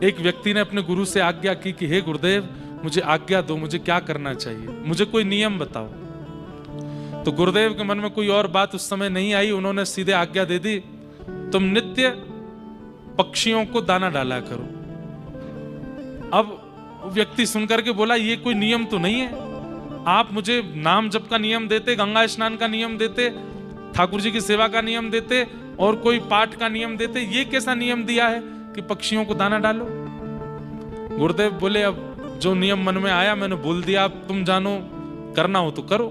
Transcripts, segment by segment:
एक व्यक्ति ने अपने गुरु से आज्ञा की कि हे गुरुदेव, मुझे आज्ञा दो, मुझे क्या करना चाहिए, मुझे कोई नियम बताओ। तो गुरुदेव के मन में कोई और बात उस समय नहीं आई, उन्होंने सीधे आज्ञा दे दी, तुम नित्य पक्षियों को दाना डाला करो। अब व्यक्ति सुनकर के बोला, ये कोई नियम तो नहीं है, आप मुझे नाम जप का नियम देते, गंगा स्नान का नियम देते, ठाकुर जी की सेवा का नियम देते और कोई पाठ का नियम देते, ये कैसा नियम दिया है कि पक्षियों को दाना डालो। गुरुदेव बोले, अब जो नियम मन में आया मैंने बोल दिया, अब तुम जानो, करना हो तो करो।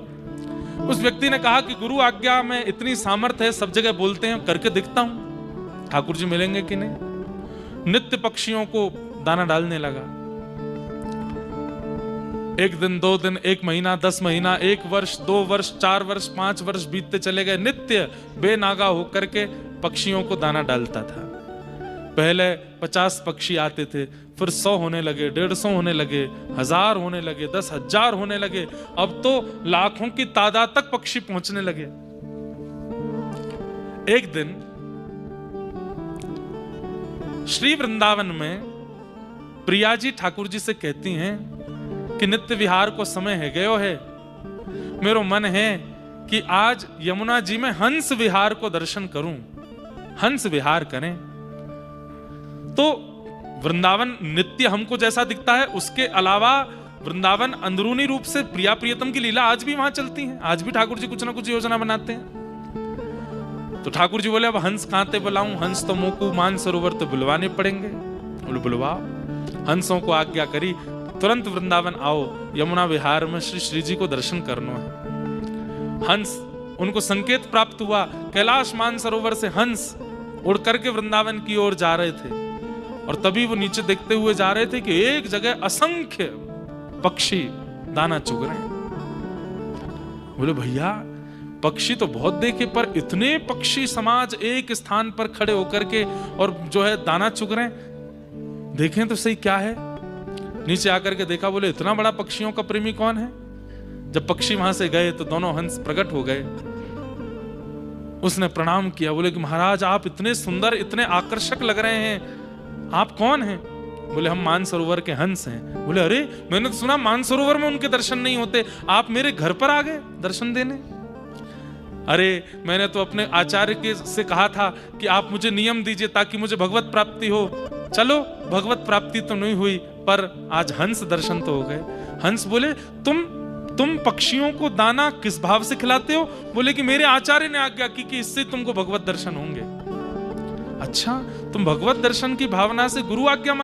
उस व्यक्ति ने कहा कि गुरु आज्ञा में इतनी सामर्थ्य है, सब जगह बोलते हैं, करके दिखता हूं, ठाकुर जी मिलेंगे कि नहीं। नित्य पक्षियों को दाना डालने लगा। एक दिन, 2 दिन, 1 महीना, 10 महीना, 1 वर्ष, 2 वर्ष, 4 वर्ष, 5 वर्ष बीतते चले गए। नित्य बेनागा होकर के पक्षियों को दाना डालता था। पहले 50 पक्षी आते थे, फिर 100 होने लगे, 150 होने लगे, 1000 होने लगे, 10,000 होने लगे, अब तो लाखों की तादाद तक पक्षी पहुंचने लगे। एक दिन श्री वृंदावन में प्रिया जी ठाकुर जी से कहती हैं कि नित्य विहार को समय है गयो है, मेरो मन है कि आज यमुना जी में हंस विहार को दर्शन करूं, हंस विहार करें। तो वृंदावन नित्य हमको जैसा दिखता है, उसके अलावा वृंदावन अंदरूनी रूप से प्रिया प्रियतम की लीला आज भी वहां चलती है। आज भी ठाकुर जी कुछ ना कुछ योजना बनाते हैं। तो ठाकुर जी बोले, अब हंस कहां ते बुलाऊं, हंस तो मोकू मान सरोवर तो बुलवाने पड़ेंगे। बोले बुलवाओ। हंसों को आज्ञा करी, तुरंत वृंदावन आओ, यमुना विहार में श्री जी को दर्शन करना है। हंस, उनको संकेत प्राप्त हुआ, कैलाश मानसरोवर से हंस उड़ करके वृंदावन की ओर जा रहे थे। और तभी वो नीचे देखते हुए जा रहे थे कि एक जगह असंख्य पक्षी दाना चुग रहे हैं। बोले भैया, पक्षी तो बहुत देखे, पर इतने पक्षी समाज एक स्थान पर खड़े होकर के और जो है दाना चुग रहे हैं, देखें तो सही क्या है। नीचे आकर के देखा, बोले इतना बड़ा पक्षियों का प्रेमी कौन है। जब पक्षी वहां से गए तो दोनों हंस प्रकट हो गए। उसने प्रणाम किया, बोले कि महाराज आप इतने सुंदर, इतने आकर्षक लग रहे हैं, आप कौन हैं। बोले हम मानसरोवर के हंस हैं। बोले अरे, मैंने तो सुना मानसरोवर में उनके दर्शन नहीं होते, आप मेरे घर पर आ गए दर्शन देने। अरे मैंने तो अपने आचार्य के से कहा था कि आप मुझे नियम दीजिए ताकि मुझे भगवत प्राप्ति हो। चलो, भगवत प्राप्ति तो नहीं हुई, पर आज हंस दर्शन तो हो गए। हंस बोले, तुम पक्षियों को दाना किस भाव से खिलाते हो। बोले कि मेरे आचार्य ने आज्ञा की कि इससे तुमको भगवत दर्शन होंगे। अच्छा, तुम भगवत दर्शन की भावना से गुरु आज्ञा